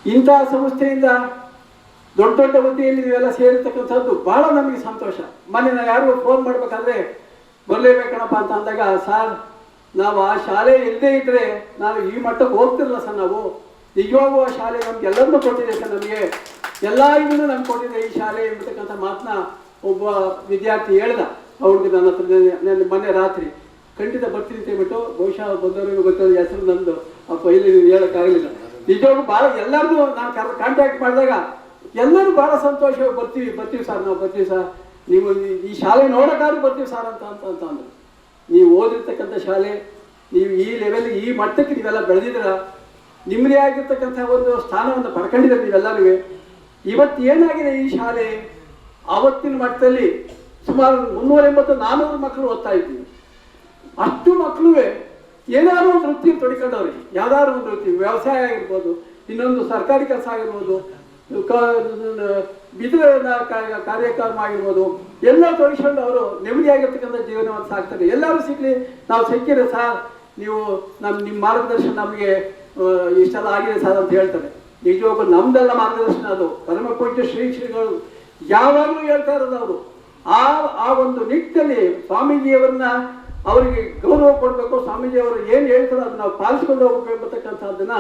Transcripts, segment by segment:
ಇಂತಹ ಸಂಸ್ಥೆಯಿಂದ ದೊಡ್ಡ ದೊಡ್ಡ ಹುದ್ದೆಯಲ್ಲಿ ನೀವೆಲ್ಲ ಸೇರಿರ್ತಕ್ಕಂಥದ್ದು ಬಹಳ ನಮಗೆ ಸಂತೋಷ. ಮೊನ್ನೆ ನಾವು ಯಾರಿಗೂ ಫೋನ್ ಮಾಡ್ಬೇಕಾದ್ರೆ ಬರಲೇಬೇಕಣಪ್ಪ ಅಂತ ಅಂದಾಗ, ಸರ್ ನಾವು ಆ ಶಾಲೆ ಇಲ್ಲದೇ ಇದ್ರೆ ನಾವು ಈ ಮಟ್ಟಕ್ಕೆ ಹೋಗ್ತಿರಲ್ಲ ಸರ್. ನಾವು ನಿಜವಾಗೂ ಆ ಶಾಲೆ ನಮ್ಗೆ ಎಲ್ಲರನ್ನೂ ಕೊಟ್ಟಿದೆ ಸರ್, ನಮಗೆ ಎಲ್ಲ ಇದನ್ನು ನಮ್ಗೆ ಕೊಟ್ಟಿದೆ ಈ ಶಾಲೆ ಎಂಬತಕ್ಕಂಥ ಮಾತನ್ನ ಒಬ್ಬ ವಿದ್ಯಾರ್ಥಿ ಹೇಳ್ದ. ಅವ್ರಿಗೆ ನನ್ನ ಹತ್ರ ಮೊನ್ನೆ ರಾತ್ರಿ ಖಂಡಿತ ಬರ್ತೀನಿ ಅಂತ ಹೇಳ್ಬಿಟ್ಟು, ಬಹುಶಃ ಬಂದವರಿಗೂ ಗೊತ್ತಾದ ಹೆಸರು ನಂದು ಅಪ್ಪ ಇಲ್ಲಿ ಹೇಳೋಕ್ಕಾಗಲಿಲ್ಲ. ನಿಜವಾಗೂ ಭಾಳ ಎಲ್ಲರಿಗೂ ನಾನು ಕಾಂಟ್ಯಾಕ್ಟ್ ಮಾಡಿದಾಗ ಎಲ್ಲರೂ ಭಾಳ ಸಂತೋಷ, ಬರ್ತೀವಿ ಸರ್, ನಾವು ಬರ್ತೀವಿ ಸರ್, ನೀವು ಈ ಶಾಲೆ ನೋಡೋಕ್ಕಾದ್ರೂ ಬರ್ತೀವಿ ಸರ್ ಅಂತಂದ್ರು. ನೀವು ಓದಿರ್ತಕ್ಕಂಥ ಶಾಲೆ, ನೀವು ಈ ಲೆವೆಲ್ ಈ ಮಟ್ಟಕ್ಕೆ ನೀವೆಲ್ಲ ಬೆಳೆದಿದ್ದೀರ, ನಿಮ್ಮದೇ ಆಗಿರ್ತಕ್ಕಂಥ ಒಂದು ಸ್ಥಾನವನ್ನು ಪಡ್ಕೊಂಡಿದ್ದೀರ ನೀವೆಲ್ಲರೂ. ಇವತ್ತು ಏನಾಗಿದೆ ಈ ಶಾಲೆ, ಆವತ್ತಿನ ಮಟ್ಟದಲ್ಲಿ ಸುಮಾರು 380-400 ಮಕ್ಕಳು ಓದ್ತಾ ಇದ್ದೀವಿ. ಅಷ್ಟು ಮಕ್ಕಳು ಏನಾದ್ರು ಒಂದು ವೃತ್ತಿ ತೊಡ್ಕೊಂಡವ್ರಿಗೆ, ಯಾವ್ದಾದ್ರು ಒಂದು ವೃತ್ತಿ, ವ್ಯವಸಾಯ ಆಗಿರ್ಬೋದು, ಇನ್ನೊಂದು ಸರ್ಕಾರಿ ಕೆಲಸ ಆಗಿರ್ಬೋದು, ಕಾರ್ಯಕ್ರಮ ಆಗಿರ್ಬೋದು, ಎಲ್ಲ ತೊಡ್ಕೊಂಡು ಅವರು ನೆಮ್ಮದಿಯಾಗಿರ್ತಕ್ಕಂಥ ಜೀವನವನ್ನು ಸಾಕ್ತಾರೆ. ಎಲ್ಲರೂ ಸಿಗಲಿ, ನಾವು ಸಿಕ್ಕಿದ್ರೆ ಸರ್ ನೀವು ನಿಮ್ಮ ಮಾರ್ಗದರ್ಶನ ನಮಗೆ ಇಷ್ಟೆಲ್ಲ ಆಗಿದೆ ಸರ್ ಅಂತ ಹೇಳ್ತಾರೆ. ನಿಜವಾಗೂ ನಮ್ದೆಲ್ಲ ಮಾರ್ಗದರ್ಶನ ಅದು ಪರಮ ಪೂಜ್ಯ ಶ್ರೀಗಳು ಯಾವಾಗಲೂ ಹೇಳ್ತಾ ಇರೋದು. ಅವರು ಆ ಒಂದು ನಿಟ್ಟಿನಲ್ಲಿ ಸ್ವಾಮೀಜಿಯವರನ್ನ ಅವರಿಗೆ ಗೌರವ ಕೊಡಬೇಕು, ಸ್ವಾಮೀಜಿಯವರು ಏನು ಹೇಳ್ತಾರೋ ಅದನ್ನ ನಾವು ಪಾಲಿಸ್ಕೊಂಡು ಹೋಗ್ಬೇಕು ಎಂಬತಕ್ಕಂಥದ್ದನ್ನ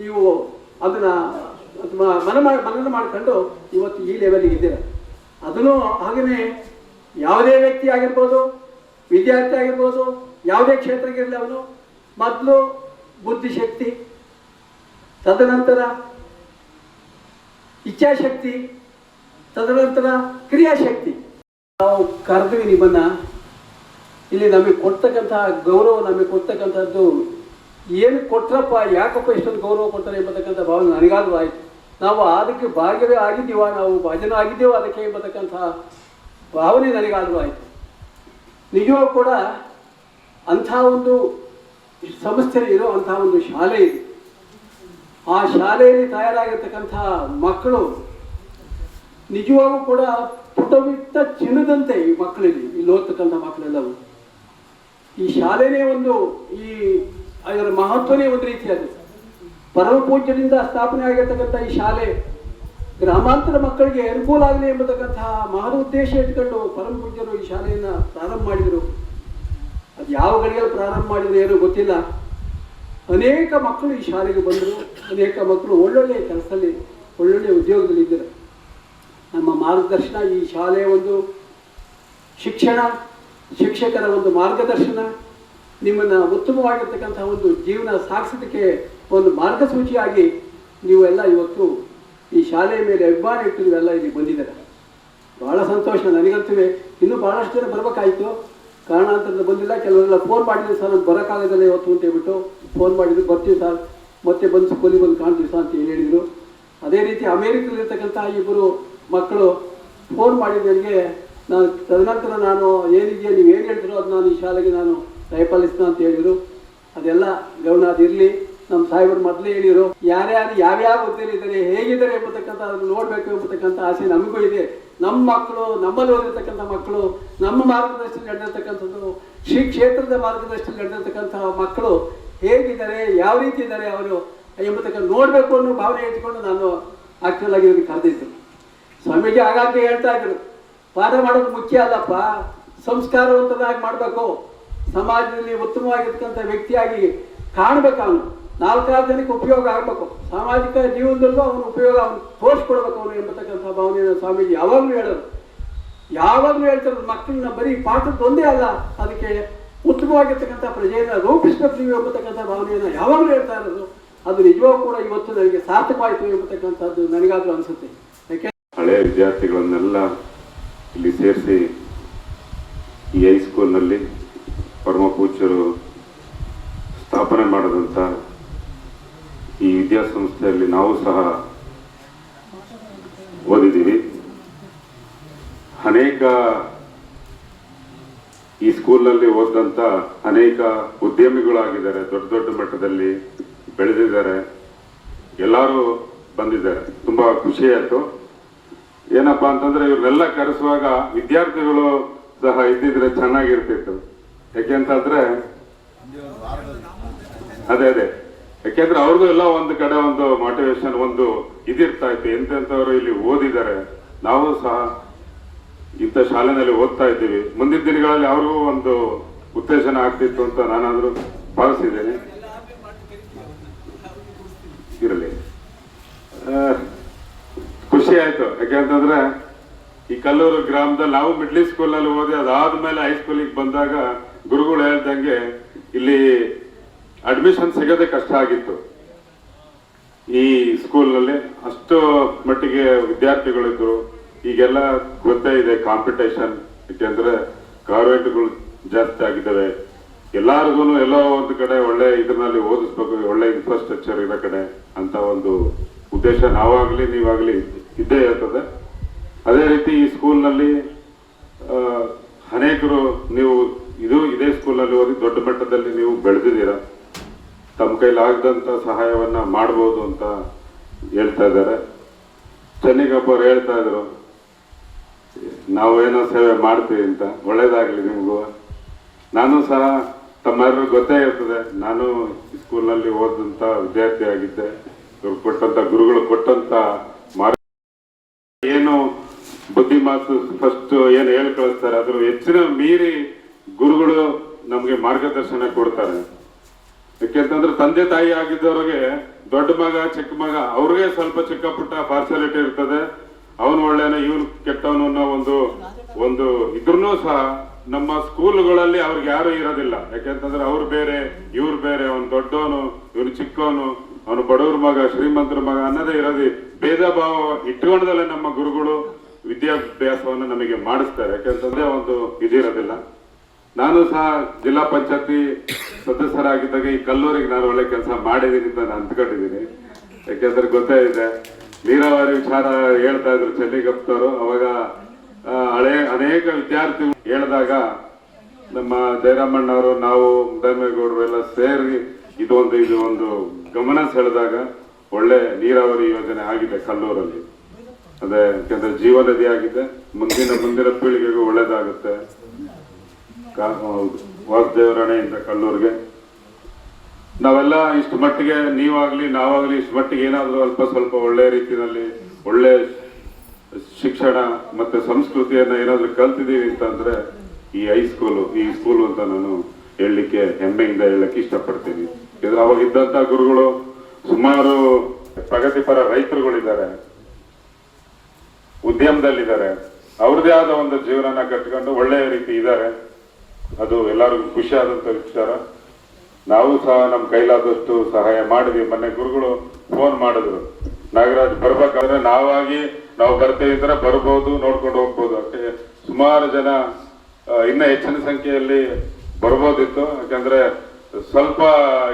ನೀವು ಅದನ್ನ ಮನನ ಮಾಡ್ಕೊಂಡು ಇವತ್ತು ಈ ಲೆವೆಲ್ಗೆ ಇದ್ದೀರ. ಅದನ್ನು ಹಾಗೆಯೇ ಯಾವುದೇ ವ್ಯಕ್ತಿ ಆಗಿರ್ಬೋದು, ವಿದ್ಯಾರ್ಥಿ ಆಗಿರ್ಬೋದು, ಯಾವುದೇ ಕ್ಷೇತ್ರಕ್ಕಿರಲಿ, ಅವನು ಮೊದಲು ಬುದ್ಧಿಶಕ್ತಿ, ತದನಂತರ ಇಚ್ಛಾಶಕ್ತಿ, ತದನಂತರ ಕ್ರಿಯಾಶಕ್ತಿ. ನಾವು ಕರೆದ್ವಿ ನಿಮ್ಮನ್ನ ಇಲ್ಲಿ, ನಮಗೆ ಕೊಡ್ತಕ್ಕಂಥ ಗೌರವ, ನಮಗೆ ಕೊಡ್ತಕ್ಕಂಥದ್ದು ಏನು ಕೊಟ್ರಪ್ಪ, ಯಾಕಪ್ಪ ಇಷ್ಟೊಂದು ಗೌರವ ಕೊಡ್ತಾರೆ ಎಂಬತಕ್ಕಂಥ ಭಾವನೆ ನನಗಾದ್ರೂ ಆಯಿತು. ನಾವು ಅದಕ್ಕೆ ಭಾಗ್ಯವೇ ಆಗಿದ್ದೀವ, ನಾವು ಭಜನ ಆಗಿದ್ದೇವೋ ಅದಕ್ಕೆ ಎಂಬತಕ್ಕಂಥ ಭಾವನೆ ನನಗಾದ್ರೂ ಆಯಿತು. ನಿಜವೂ ಕೂಡ ಅಂಥ ಒಂದು ಸಂಸ್ಥೆಯಲ್ಲಿ ಇರೋ ಅಂಥ ಒಂದು ಶಾಲೆ ಇದೆ. ಆ ಶಾಲೆಯಲ್ಲಿ ತಯಾರಾಗಿರ್ತಕ್ಕಂಥ ಮಕ್ಕಳು ನಿಜವಾಗೂ ಕೂಡ ಪುಟವಿಟ್ಟ ಚಿನ್ನದಂತೆ ಈ ಮಕ್ಕಳಿಗೆ, ಇಲ್ಲಿ ಓದ್ತಕ್ಕಂಥ ಮಕ್ಕಳೆಲ್ಲವೂ. ಈ ಶಾಲೆನೇ ಒಂದು, ಅದರ ಮಹತ್ವನೇ ಒಂದು ರೀತಿಯಾದ ಪರಮ ಪೂಜ್ಯರಿಂದ ಸ್ಥಾಪನೆ ಆಗಿರ್ತಕ್ಕಂಥ ಈ ಶಾಲೆ ಗ್ರಾಮಾಂತರ ಮಕ್ಕಳಿಗೆ ಅನುಕೂಲ ಆಗಲಿ ಎಂಬತಕ್ಕಂತಹ ಮಹಾ ಉದ್ದೇಶ ಇಟ್ಕೊಂಡು ಪರಮ ಪೂಜ್ಯರು ಈ ಶಾಲೆಯನ್ನು ಪ್ರಾರಂಭ ಮಾಡಿದರು. ಅದು ಯಾವ ಗಳಿಗೆಯಲ್ಲಿ ಪ್ರಾರಂಭ ಮಾಡಿದ್ರು ಏನೋ ಗೊತ್ತಿಲ್ಲ. ಅನೇಕ ಮಕ್ಕಳು ಈ ಶಾಲೆಗೆ ಬಂದರು, ಅನೇಕ ಮಕ್ಕಳು ಒಳ್ಳೊಳ್ಳೆಯ ಕೆಲಸದಲ್ಲಿ, ಒಳ್ಳೊಳ್ಳೆಯ ಉದ್ಯೋಗದಲ್ಲಿ ಇದ್ದರು. ನಮ್ಮ ಮಾರ್ಗದರ್ಶನ, ಈ ಶಾಲೆಯ ಒಂದು ಶಿಕ್ಷಣ, ಶಿಕ್ಷಕರ ಒಂದು ಮಾರ್ಗದರ್ಶನ ನಿಮ್ಮನ್ನು ಉತ್ತಮವಾಗಿರ್ತಕ್ಕಂಥ ಒಂದು ಜೀವನ ಸಾಗಿಸೋದಕ್ಕೆ ಒಂದು ಮಾರ್ಗಸೂಚಿಯಾಗಿ ನೀವೆಲ್ಲ ಇವತ್ತು ಈ ಶಾಲೆಯ ಮೇಲೆ ಅಭಿಮಾನ ಇಟ್ಟು ನೀವೆಲ್ಲ ಇಲ್ಲಿ ಬಂದಿದ್ದಾರೆ. ಭಾಳ ಸಂತೋಷ ನನಗಂತೂ. ಇನ್ನೂ ಭಾಳಷ್ಟು ಜನ ಬರಬೇಕಾಯಿತು, ಕಾರಣಾಂತರದಿಂದ ಬಂದಿಲ್ಲ. ಕೆಲವರೆಲ್ಲ ಫೋನ್ ಮಾಡಿದ್ರು, ಸರ್ ನಮ್ಗೆ ಬರೋಕ್ಕಾಗೋದಿಲ್ಲ ಇವತ್ತು ಅಂತ ಹೇಳ್ಬಿಟ್ಟು ಫೋನ್ ಮಾಡಿದ್ರು. ಬರ್ತೀವಿ ಸರ್, ಮತ್ತೆ ಬಂದು ಸ್ಕೂಲಿಗೆ ಬಂದು ಕಾಣ್ತೀವಿ ಸರ್ ಅಂತ ಹೇಳಿದರು. ಅದೇ ರೀತಿ ಅಮೇರಿಕದಲ್ಲಿರ್ತಕ್ಕಂಥ ಇಬ್ಬರು ಮಕ್ಕಳು ಫೋನ್ ಮಾಡಿದ ನನಗೆ, ನಾನು ತದನಂತರ ನಾನು ಏನಿದೆಯಾ ನೀವು ಏನು ಹೇಳ್ತೀರೋ ಅದು ನಾನು ಈ ಶಾಲೆಗೆ ನಾನು ದಯಪಾಲಿಸ್ತಾ ಅಂತ ಹೇಳಿದರು. ಅದೆಲ್ಲ ಗಮನ ಅದಿರಲಿ. ನಮ್ಮ ಸಾಹೇಬರು ಮೊದಲೇ ಹೇಳಿದರು, ಯಾರ್ಯಾರು ಯಾವ್ಯಾವ ಹುದ್ದೆಯಲ್ಲಿದ್ದಾರೆ, ಹೇಗಿದ್ದಾರೆ ಎಂಬತಕ್ಕಂಥ ಅದನ್ನು ನೋಡಬೇಕು ಎಂಬತಕ್ಕಂಥ ಆಸೆ ನಮಗೂ ಇದೆ. ನಮ್ಮ ಮಕ್ಕಳು, ನಮ್ಮಲ್ಲಿ ಓದಿರ್ತಕ್ಕಂಥ ಮಕ್ಕಳು, ನಮ್ಮ ಮಾರ್ಗದರ್ಶನ ನಡೆದಿರ್ತಕ್ಕಂಥದ್ದು, ಶ್ರೀ ಕ್ಷೇತ್ರದ ಮಾರ್ಗದರ್ಶನ ನಡೆದಿರ್ತಕ್ಕಂಥ ಮಕ್ಕಳು ಹೇಗಿದ್ದಾರೆ, ಯಾವ ರೀತಿ ಇದ್ದಾರೆ ಅವರು ಎಂಬತಕ್ಕಂಥ ನೋಡಬೇಕು ಅನ್ನೋ ಭಾವನೆ ಇಟ್ಕೊಂಡು ನಾನು ಆಕ್ಚುಲ್ ಆಗಿ ಇವ್ರಿಗೆ ಕರೆದಿದ್ದು. ಸ್ವಾಮೀಜಿ ಆಗಾಗ್ಗೆ ಹೇಳ್ತಾ ಇದ್ರು, ಪಾಠ ಮಾಡೋದು ಮುಖ್ಯ ಅಲ್ಲಪ್ಪ, ಸಂಸ್ಕಾರವಂತನಾಗಿ ಮಾಡಬೇಕು, ಸಮಾಜದಲ್ಲಿ ಉತ್ತಮವಾಗಿರ್ತಕ್ಕಂಥ ವ್ಯಕ್ತಿಯಾಗಿ ಕಾಣಬೇಕು, ಅವನು 4-6 ಜನಕ್ಕೆ ಉಪಯೋಗ ಆಗಬೇಕು, ಸಾಮಾಜಿಕ ಜೀವನದಲ್ಲೂ ಅವನು ಉಪಯೋಗ ಅವನು ತೋರಿಸ್ಕೊಡ್ಬೇಕು ಅವನು ಎಂಬತಕ್ಕಂಥ ಭಾವನೆಯನ್ನು ಸ್ವಾಮೀಜಿ ಯಾವಾಗಲೂ ಹೇಳೋರು. ಯಾವಾಗಲೂ ಹೇಳ್ತಾರೆ, ಮಕ್ಕಳನ್ನ ಬರೀ ಪಾಠದೊಂದೇ ಅಲ್ಲ, ಅದಕ್ಕೆ ಉತ್ತಮವಾಗಿರ್ತಕ್ಕಂಥ ಪ್ರಜೆಯನ್ನು ರೂಪಿಸ್ಬೇಕು ನೀವು ಎಂಬತಕ್ಕಂಥ ಭಾವನೆಯನ್ನು ಯಾವಾಗಲೂ ಹೇಳ್ತಾ ಇರೋದು. ಅದು ನಿಜವಾಗೂ ಕೂಡ ಇವತ್ತು ನನಗೆ ಸಾರ್ಥಕವಾಯಿತು ಎಂಬತಕ್ಕಂಥದ್ದು ನನಗಾದ್ರೂ ಅನಿಸುತ್ತೆ. ಯಾಕೆ ಹಳೆಯ ವಿದ್ಯಾರ್ಥಿಗಳನ್ನೆಲ್ಲ ಇಲ್ಲಿ ಸೇರಿಸಿ ಈ ಹೈಸ್ಕೂಲ್ನಲ್ಲಿ ಪರಮ ಪೂಜ್ಯರು ಸ್ಥಾಪನೆ ಮಾಡಿದಂಥ ಈ ವಿದ್ಯಾಸಂಸ್ಥೆಯಲ್ಲಿ ನಾವು ಸಹ ಓದಿದ್ದೀವಿ. ಅನೇಕ ಈ ಸ್ಕೂಲ್ನಲ್ಲಿ ಓದಂಥ ಅನೇಕ ಉದ್ಯಮಿಗಳಾಗಿದ್ದಾರೆ, ದೊಡ್ಡ ದೊಡ್ಡ ಮಟ್ಟದಲ್ಲಿ ಬೆಳೆದಿದ್ದಾರೆ, ಎಲ್ಲರೂ ಬಂದಿದ್ದಾರೆ. ತುಂಬ ಖುಷಿ ಆಯಿತು. ಏನಪ್ಪಾ ಅಂತಂದ್ರೆ ಇವ್ರನ್ನೆಲ್ಲ ಕರೆಸುವಾಗ ವಿದ್ಯಾರ್ಥಿಗಳು ಸಹ ಇದ್ದಿದ್ರೆ ಚೆನ್ನಾಗಿರ್ತಿತ್ತು. ಯಾಕೆಂತಂದ್ರೆ ಅದೇ ಯಾಕೆಂದ್ರೆ ಅವ್ರಿಗೂ ಎಲ್ಲ ಒಂದು ಕಡೆ ಒಂದು ಮೋಟಿವೇಶನ್ ಒಂದು ಇದಿರ್ತಾ ಇತ್ತು. ಎಂತೆಂಥವ್ರು ಇಲ್ಲಿ ಓದಿದ್ದಾರೆ, ನಾವು ಸಹ ಇಂಥ ಶಾಲೆನಲ್ಲಿ ಓದ್ತಾ ಇದ್ದೀವಿ, ಮುಂದಿನ ದಿನಗಳಲ್ಲಿ ಅವ್ರಿಗೂ ಒಂದು ಉತ್ತೇಜನ ಆಗ್ತಿತ್ತು ಅಂತ ನಾನಾದ್ರೂ ಭಾವಿಸಿದ್ದೇನೆ. ಇರಲಿ, ಖುಷಿ ಆಯ್ತು. ಯಾಕೆಂತಂದ್ರೆ ಈ ಕಲ್ಲೂರು ಗ್ರಾಮದಲ್ಲಿ ನಾವು ಮಿಡ್ಲ್ ಸ್ಕೂಲಲ್ಲಿ ಓದಿ ಅದಾದ್ಮೇಲೆ ಹೈಸ್ಕೂಲಿಗೆ ಬಂದಾಗ ಗುರುಗಳು ಹೇಳ್ದಂಗೆ ಇಲ್ಲಿ ಅಡ್ಮಿಷನ್ ಸಿಗೋದೇ ಕಷ್ಟ ಆಗಿತ್ತು. ಈ ಸ್ಕೂಲ್ನಲ್ಲಿ ಅಷ್ಟು ಮಟ್ಟಿಗೆ ವಿದ್ಯಾರ್ಥಿಗಳಿದ್ರು. ಈಗೆಲ್ಲ ಗೊತ್ತೇ ಇದೆ ಕಾಂಪಿಟೇಷನ್, ಯಾಕೆಂದ್ರೆ ಕಾನ್ವೆಂಟ್ಗಳು ಜಾಸ್ತಿ ಆಗಿದ್ದಾವೆ. ಎಲ್ಲಾರ್ಗು ಎಲ್ಲೋ ಒಂದು ಕಡೆ ಒಳ್ಳೆ ಇದರಲ್ಲಿ ಓದಿಸ್ಬೇಕು, ಒಳ್ಳೆ ಇನ್ಫ್ರಾಸ್ಟ್ರಕ್ಚರ್ ಇರೋ ಕಡೆ ಅಂತ ಒಂದು ಉದ್ದೇಶ ನಾವಾಗ್ಲಿ ನೀವಾಗ್ಲಿ ಇದ್ದೇ ಇರ್ತದೆ. ಅದೇ ರೀತಿ ಈ ಸ್ಕೂಲ್ನಲ್ಲಿ ಅನೇಕರು ನೀವು ಇದೇ ಸ್ಕೂಲ್ನಲ್ಲಿ ಓದಿ ದೊಡ್ಡ ಮಟ್ಟದಲ್ಲಿ ನೀವು ಬೆಳೆದಿದ್ದೀರಾ. ತಮ್ಮ ಕೈಲಾಗದಂತ ಸಹಾಯವನ್ನ ಮಾಡ್ಬೋದು ಅಂತ ಹೇಳ್ತಾ ಇದ್ದಾರೆ. ಚೆನ್ನಿಗಪ್ಪ ಅವ್ರು ಹೇಳ್ತಾ ಇದ್ರು, ನಾವೇನೋ ಸೇವೆ ಮಾಡ್ತೀವಿ ಅಂತ. ಒಳ್ಳೇದಾಗ್ಲಿ ನಿಮಗೂ. ನಾನು ಸಹ ತಮ್ಮೆಲ್ಲರಿಗೂ ಗೊತ್ತೇ ಇರ್ತದೆ, ನಾನು ಈ ಸ್ಕೂಲ್ನಲ್ಲಿ ಓದಂತ ವಿದ್ಯಾರ್ಥಿ ಆಗಿದ್ದೆ. ಇವ್ರು ಕೊಟ್ಟಂತ ಗುರುಗಳು ಕೊಟ್ಟಂತ ಏನು ಬುದ್ಧಿ ಮಾತು ಫಸ್ಟ್ ಏನು ಹೇಳಿ ಕಳಿಸ್ತಾರೆ, ಅದ್ರ ಹೆಚ್ಚಿನ ಮೀರಿ ಗುರುಗಳು ನಮ್ಗೆ ಮಾರ್ಗದರ್ಶನ ಕೊಡ್ತಾರೆ. ಯಾಕೆಂತಂದ್ರೆ ತಂದೆ ತಾಯಿ ಆಗಿದ್ದವ್ರಿಗೆ ದೊಡ್ಡ ಮಗ ಚಿಕ್ಕ ಮಗ ಅವ್ರಿಗೆ ಸ್ವಲ್ಪ ಚಿಕ್ಕ ಪುಟ್ಟ ಪಾರ್ಶಾಲಿಟಿ ಇರ್ತದೆ. ಅವನು ಒಳ್ಳೆನ ಇವನು ಕೆಟ್ಟವನು ಅನ್ನೋ ಒಂದು ಇದ್ರೂ ಸಹ ನಮ್ಮ ಸ್ಕೂಲ್ಗಳಲ್ಲಿ ಅವ್ರಿಗೆ ಯಾರು ಇರೋದಿಲ್ಲ. ಯಾಕೆಂತಂದ್ರೆ ಅವ್ರು ಬೇರೆ ಇವ್ರು ಬೇರೆ, ಅವನು ದೊಡ್ಡವನು ಇವನು ಚಿಕ್ಕವನು, ಅವನು ಬಡವ್ರ ಮಗ ಶ್ರೀಮಂತರ ಮಗ ಅನ್ನೋದೇ ಇರೋದು. ಭೇದ ಭಾವ ಇಟ್ಕೊಂಡದಲ್ಲೇ ನಮ್ಮ ಗುರುಗಳು ವಿದ್ಯಾಭ್ಯಾಸವನ್ನು ನಮಗೆ ಮಾಡಿಸ್ತಾರೆ. ಯಾಕೆಂತಂದ್ರೆ ಒಂದು ಇದಿರೋದಿಲ್ಲ. ನಾನು ಸಹ ಜಿಲ್ಲಾ ಪಂಚಾಯತಿ ಸದಸ್ಯರಾಗಿದ್ದಾಗ ಈ ಕಲ್ಲೂರಿಗೆ ನಾನು ಒಳ್ಳೆ ಕೆಲಸ ಮಾಡಿದ್ದೀನಿ ಅಂತ ನಾನು ಅಂದ್ಕೊಂಡಿದ್ದೀನಿ. ಯಾಕೆಂದ್ರೆ ಗೊತ್ತೇ ಇದೆ, ನೀರಾವರಿ ವಿಚಾರ ಹೇಳ್ತಾ ಇದ್ರು ಚೆನ್ನಿಗಪ್ಪನವರು. ಅವಾಗ ಅನೇಕ ವಿದ್ಯಾರ್ಥಿಗಳು ಹೇಳಿದಾಗ ನಮ್ಮ ಜಯರಾಮಣ್ಣವರು, ನಾವು ಮುದ್ದಮ್ಮೇಗೌಡರು ಎಲ್ಲ ಸೇರಿ ಇದು ಒಂದು ಗಮನ ಸೆಳೆದಾಗ ಒಳ್ಳೆ ನೀರಾವರಿ ಯೋಜನೆ ಆಗಿದೆ ಕಲ್ಲೂರಲ್ಲಿ. ಅದೇ ಯಾಕಂದ್ರೆ ಜೀವ ನದಿ ಆಗಿದೆ, ಮುಂದಿನ ಪೀಳಿಗೆಗೂ ಒಳ್ಳೇದಾಗುತ್ತೆ. ವಾಸುದೇವರಣೆಯಿಂದ ಕಲ್ಲೂರಿಗೆ ನಾವೆಲ್ಲ ಇಷ್ಟು ಮಟ್ಟಿಗೆ, ನೀವಾಗ್ಲಿ ನಾವಾಗ್ಲಿ ಇಷ್ಟು ಮಟ್ಟಿಗೆ ಏನಾದ್ರೂ ಅಲ್ಪ ಸ್ವಲ್ಪ ಒಳ್ಳೆ ರೀತಿಯಲ್ಲಿ ಒಳ್ಳೆ ಶಿಕ್ಷಣ ಮತ್ತೆ ಸಂಸ್ಕೃತಿಯನ್ನ ಏನಾದ್ರೂ ಕಲ್ತಿದೀವಿ ಅಂತಂದ್ರೆ ಈ ಸ್ಕೂಲು ಅಂತ ನಾನು ಹೇಳಲಿಕ್ಕೆ ಹೆಮ್ಮೆಯಿಂದ ಹೇಳಕ್ಕೆ ಇಷ್ಟಪಡ್ತೀನಿ. ಯಾಕಂದ್ರೆ ಅವಾಗ ಇದ್ದಂತ ಗುರುಗಳು ಸುಮಾರು ಪ್ರಗತಿಪರ ರೈತರುಗಳಿದ್ದಾರೆ, ಉದ್ಯಮದಲ್ಲಿದ್ದಾರೆ, ಅವ್ರದೇ ಆದ ಒಂದು ಜೀವನನ ಕಟ್ಕೊಂಡು ಒಳ್ಳೆಯ ರೀತಿ ಇದ್ದಾರೆ. ಅದು ಎಲ್ಲರಿಗೂ ಖುಷಿ ಆದಂತ ವಿಚಾರ. ನಾವು ಸಹ ನಮ್ಮ ಕೈಲಾದಷ್ಟು ಸಹಾಯ ಮಾಡಿದ್ವಿ. ಮೊನ್ನೆ ಗುರುಗಳು ಫೋನ್ ಮಾಡಿದ್ರು, ನಾಗರಾಜ್ ಬರ್ಬೇಕಾದ್ರೆ ನಾವು ಬರ್ತೇವೆ ಅಂದ್ರೆ ಬರ್ಬೋದು, ನೋಡ್ಕೊಂಡು ಹೋಗ್ಬೋದು. ಸುಮಾರು ಜನ ಇನ್ನ ಹೆಚ್ಚಿನ ಸಂಖ್ಯೆಯಲ್ಲಿ ಬರ್ಬೋದಿತ್ತು. ಯಾಕಂದ್ರೆ ಸ್ವಲ್ಪ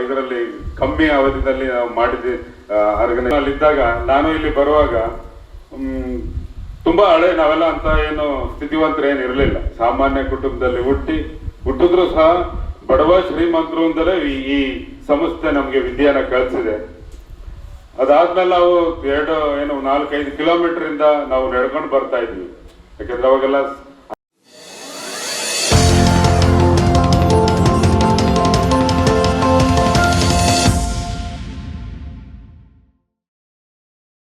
ಇದರಲ್ಲಿ ಕಮ್ಮಿ ಅವಧಿಯಲ್ಲಿ ನಾವು ಮಾಡಿದ್ವಿ. ಇದ್ದಾಗ ನಾನು ಇಲ್ಲಿ ಬರುವಾಗ ತುಂಬಾ ಹಳೆ, ನಾವೆಲ್ಲ ಅಂತ ಏನು ಸ್ಥಿತಿವಂತರು ಏನು ಇರಲಿಲ್ಲ. ಸಾಮಾನ್ಯ ಕುಟುಂಬದಲ್ಲಿ ಹುಟ್ಟಿದ್ರು ಸಹ ಬಡವ ಶ್ರೀಮಂತರು ಅಂತಲೇ ಈ ಸಂಸ್ಥೆ ನಮ್ಗೆ ವಿದ್ಯೆಯನ್ನ ಕಳಿಸಿದೆ. ಅದಾದ್ಮೇಲೆ ನಾವು 4-5 ಕಿಲೋಮೀಟರ್ ಇಂದ ನಾವು ನಡ್ಕೊಂಡು ಬರ್ತಾ ಇದ್ವಿ. ಯಾಕಂದ್ರೆ ಅವಾಗೆಲ್ಲ